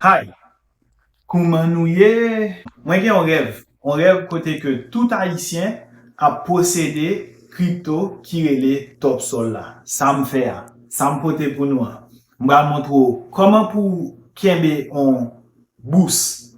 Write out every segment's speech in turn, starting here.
Hi, comment nous y moi j'ai un rêve. Un rêve côté que tout haïtien a possédé crypto qui est top sol là. Ça me fait, ça me pote pour nous. Je vais montrer comment pour qu'il on boost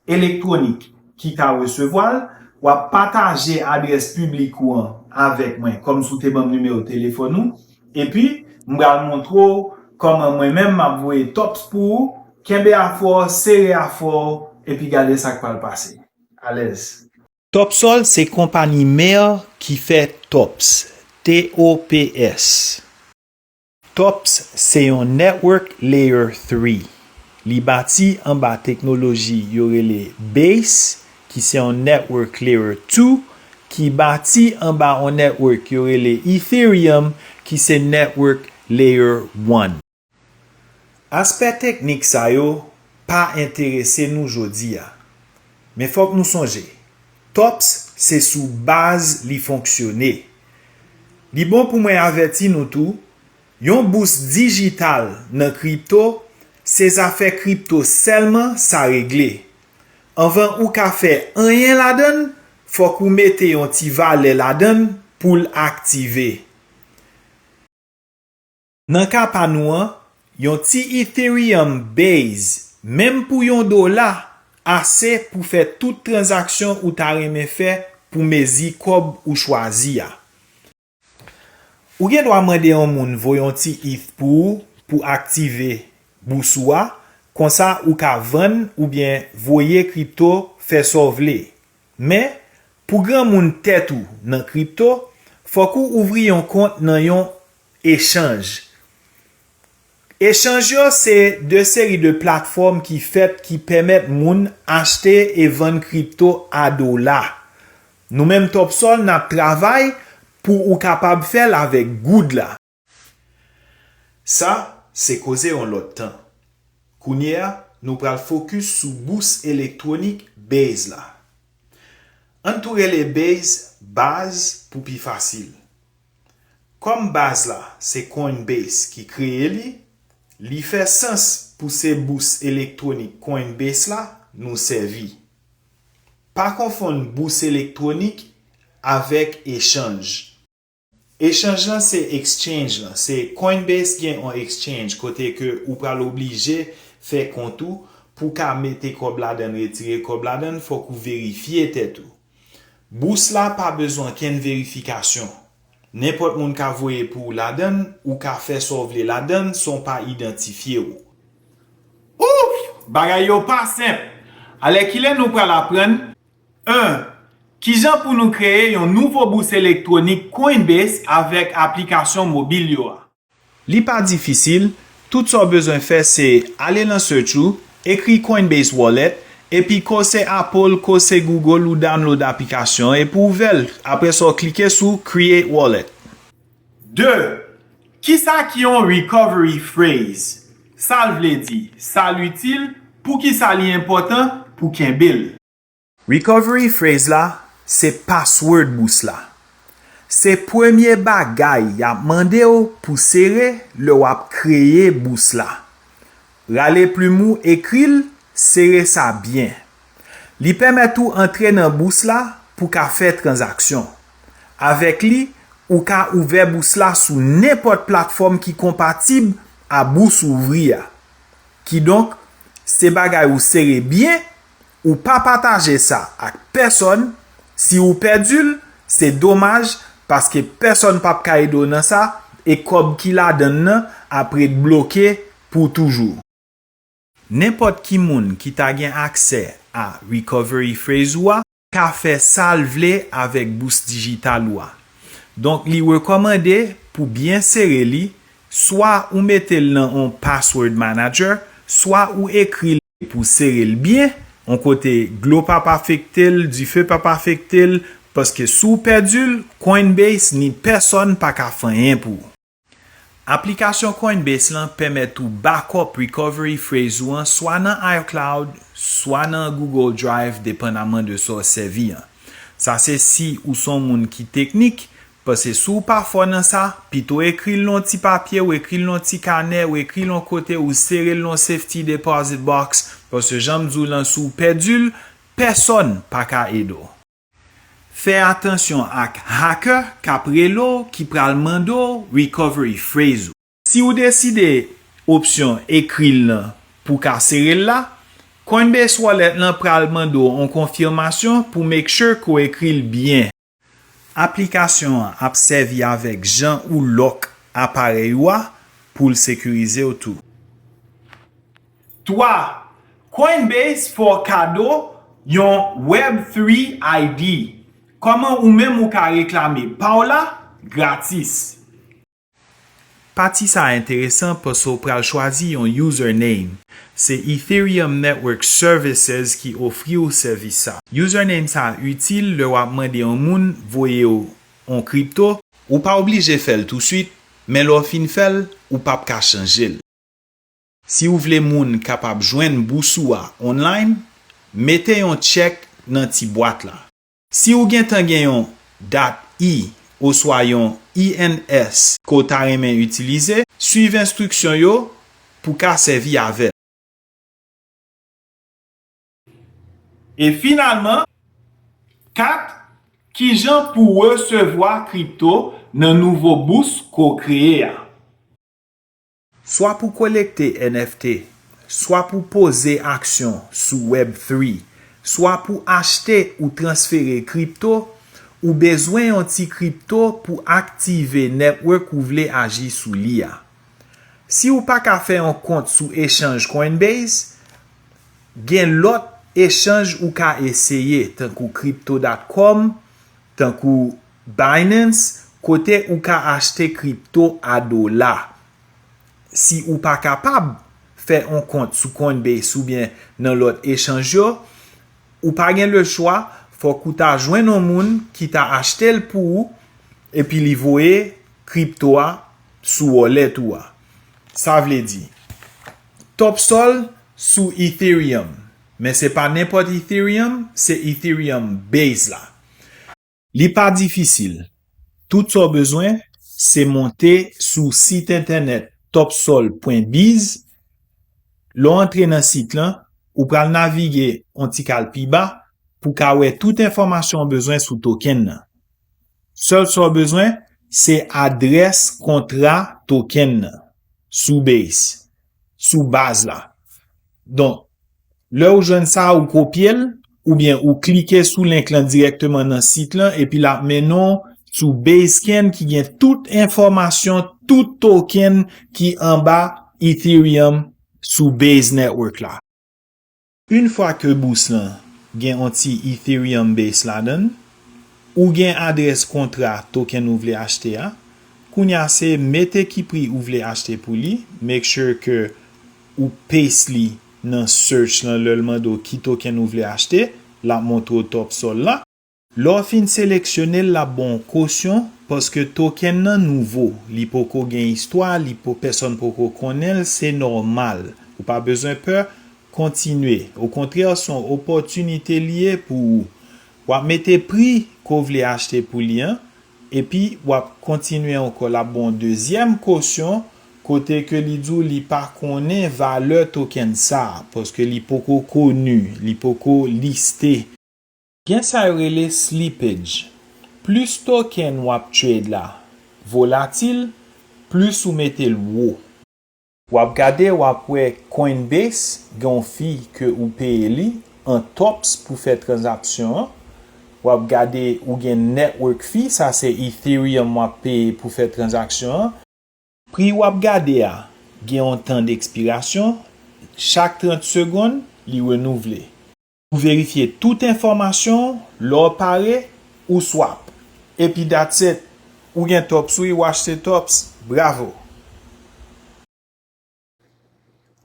électronique qui t'a recevoir ou à partager adresse publique ou avec moi comme sous tes bons numéro de téléphone nous. Et puis je vais montrer comment moi-même m'a voué tops pour kembe à fort, serré à fort et puis garder ça qui va le passer. À l'aise. Topsol, c'est compagnie mère qui fait TOPS. T-O-P-S. TOPS, c'est un Network Layer 3. Li bâti en bas technologie yorele Base, qui c'est un Network Layer 2, qui bâti en bas un network yorele Ethereum, qui c'est Network Layer 1. Aspect technique sa yo, pas intéressé nous jodi a. Mais faut que nous songe. TOPS, c'est sous base li fonctionner. Li bon pour moi averti nous tout, yon boost digital dans crypto, ces affaires crypto seulement ça régler. Avant ou ka fait rien la donne, faut qu'on mette yon ti valet la donne pour l'activer. Nan ka pa nou an, yon ti Ethereum Base, même pour yon dollar, assez pour faire toute transaction ou ta reme fait pour mezi kob ou choisi ya. Ou gen doit mande yon moun voyon ti ETH pour activer boussoua, kon sa ou ka vendre ou bien voyer crypto fait sauveler. Mais pour grand moun tête ou nan crypto, faut qu'on ouvri yon compte nan yon échange. Échange c'est deux séries de plateformes qui permettent moun acheter et vendre crypto à dollar. Nous-mêmes Topsol n'a travail pour ou capable faire avec good là. Ça, c'est causé en l'autre temps. Kounia, nous pral focus sur boost électronique Base là. Entourer les base pour plus facile. Comme base là, c'est Coinbase qui crée li fait sens pour ces boost électronique Coinbase là nous servi. Pas confondre boost électronique avec échange. Échange là c'est exchange là, c'est Coinbase qui est en exchange côté que ou pral obligé faire compte pour ka mette kob la den retirer kob la den faut qu'on vérifier tête tout. Boost là pas besoin qu'une vérification. N'importe moun ka voye pour la donne ou ka fait sauver la donne sont pas identifiés ou. Ouf! Bagay yo pas simple. Alors qu'il est nous pral apprendre 1. Qui jan pour nous créer un nouveau boost électronique Coinbase avec application mobile yo. Li pas difficile, tout ça besoin faire c'est aller dans search ou, écrit Coinbase Wallet et puis kose Apple, kose Google ou download application et pour ouvrir après ça cliquer sur create wallet. 2. Qui ça qui ont recovery phrase? Ça vle di, ça l'utile pour qui ça li important pour qu'un bill. Recovery phrase là, c'est password boost là. C'est premier bagay y a mandé pour serrer le wap créer boost là. Rale plus mou écril serrer ça bien. Li permet tout entrer dans boost là pour ka faire transaction. Avec li ou ka ouvert boost là sous n'importe plateforme qui compatible à boost ouvrir. Qui donc c'est bagay ou serrer bien ou pas partager ça avec personne. Si ou perdul, c'est dommage parce que personne pas ka dans ça et comme qui la donne après bloqué pour toujours. N'importe qui moun qui t'a gen accès à recovery phrase ou ka fait salve avec boost digital ou. Donc li recommandé pour bien serrer li, soit ou mettez dans un password manager, soit ou écrit pour serrer le bien, on côté glo pas affecté, du feu pas affecté parce que sous perdul Coinbase ni personne pas ka faire rien pour. Application Coinbase lan permet tout backup recovery phrase ou soit dans iCloud, soit dans Google Drive dépendamment de son servi. Ça c'est si ou son moun qui technique Parce que sou pa fò nan sa, pi to ekri l'on ti papye, ou ekri l'on ti kane, ou ekri l'on kote, ou serre l'on safety deposit box, parce que j'aime dou lan sou perdul, personne pa ka edo. Fè atensyon ak hacker kapre lo ki pral mando recovery phrase. Si ou deside opsyon ekri l'an pou ka serre la, Coinbase Wallet lan pral mando en konfirmasyon pou make sure ko ekri l'byen. Aplikasyon ap servi avèk jan ou lok aparey wa pou l'sekurize ou tou. 3. Coinbase fò kado yon Web3 ID. Koman ou mèm ou ka reklame pa ou la? Gratis. Pati sa interesant pos ou pral chwazi yon username. Se Ethereum Network Services ki ofri ou servis sa. Username sa util le wap mande yon moun voye ou on kripto. Ou pa oblije fel tout suite, men lo fin fel ou pap ka chanjel. Si ou vle moun kapab jwen boussoua online, mette yon check nan ti boîte la. Si ou gen tan gen yon .i ou swa yon INS ko ta remen utilize, suive instruksyon yo pou ka servi avèl. Et finalement, 4. Ki jan pou recevoir kripto nan nouvo boost ko kreye a. Soit pou kolekte NFT, soit pou pose aksyon sou Web3, soit pou achete ou transfere kripto, ou bezwen yon ti kripto pou aktive network ou vle aji sou liya. Si ou pa ka fe yon kont sou Echange Coinbase, gen lot Echange ou ka eseye, tankou Crypto.com, tankou Binance, kote ou ka achete kripto a $. Si ou pa kapab fe yon kont sou Coinbase ou bien nan lot Echange yo, ou pa gen le chwa, fòk ou ta jwen non moun ki ta achete l pou ou, epi li voye kripto a sou wallet ou a. Sa vle di. Topsol sou Ethereum. Men se pa n'importe Ethereum, se Ethereum Base la. Li pa difisil. Tout so bezwen, se monte sou site internet topsol.biz. Lo entre nan site lan, ou pral navige ontikal pi ba, pou ka wè tout informasyon bezwen sou token nan. Sol so bezwen, se adres kontra token nan. Sou base. Sou base la. Don, le ou jwen sa ou kopyel, ou bien ou klike sou link lan direktman nan site lan, epi la menon sou Basecamp ki gen tout informasyon, tout token ki an ba Ethereum sou Base Network la. Une fwa ke boost lan gen anti Ethereum Base la den, ou gen adres kontra token ou vle achete a, kounya se mette ki pri ou vle achete pou li, make sure ke ou paste li nan search lan lelman do ki token ou vle achete, la montre top sol la. Lo fin seleksyonel la bon kosyon, paske token nan nouvo, li poko gen histwa, li po person poko konel, se normal. Ou pa bezwen peur, kontinue. Au kontrè, son opotunite liye pou wap mette pri ko vle achete pou li an, epi wap kontinue anko la bon deuxième kosyon, kote ke li djou li pa konen valeur token sa, paske li poko konu, li poko liste. Gen sa yorele slippage. Plus token wap trade la volatil, plus ou mette l'wo. Wap gade wap we Coinbase, gen fi ke ou paye li, an tops pou fe transaksyon. Wap gade ou gen network fee, sa se Ethereum wap paye pou fe transaksyon. Pri wap gade a, gen an tan d'expiration, chak 30 secondes, li renouvle. Ou verifiye tout informasyon, lor pare, ou swap. Epi that's it, ou gen tops ou ou achete tops, bravo!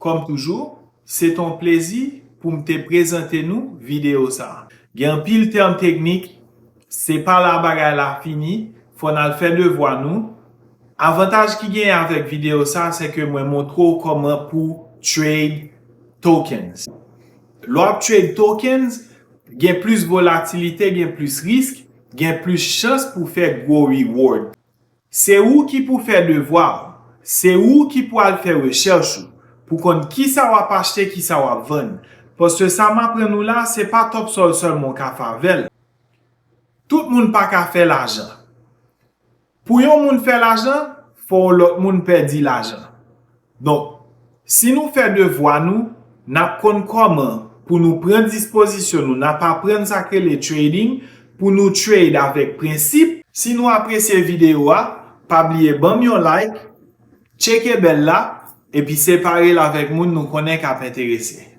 Kom toujou, se ton plezi pou mte prezante nou video sa. Gen pil term teknik, se pa la bagay la fini, fon al fè devwa nou. Avantaj ki gen avèk video sa, se ke mwen montro koman pou trade tokens. Lo ap trade tokens, gen plus volatilite, gen plus risk, gen plus chance pour faire gros reward. C'est ou qui pour faire devoir, c'est ou qui pour aller faire recherche pour qu'on qui ça va acheter, qui ça va vendre. Parce que ça m'apprend nous là, c'est pas top sol seulement qu'a favel. Tout le monde pas qu'à faire l'argent. Pour yon moun faire l'argent, faut l'autre moun perdre l'argent. Donc, si nous faisons devoir nous, n'a kon comment pour nous prendre disposition, nous n'a pas prendre ça que le trading pour nous trade avec principe. Si nous appréciez la vidéo, pas oublier bam yon like, checker belle là et puis séparer avec moun nous connaît qu'à intéressé.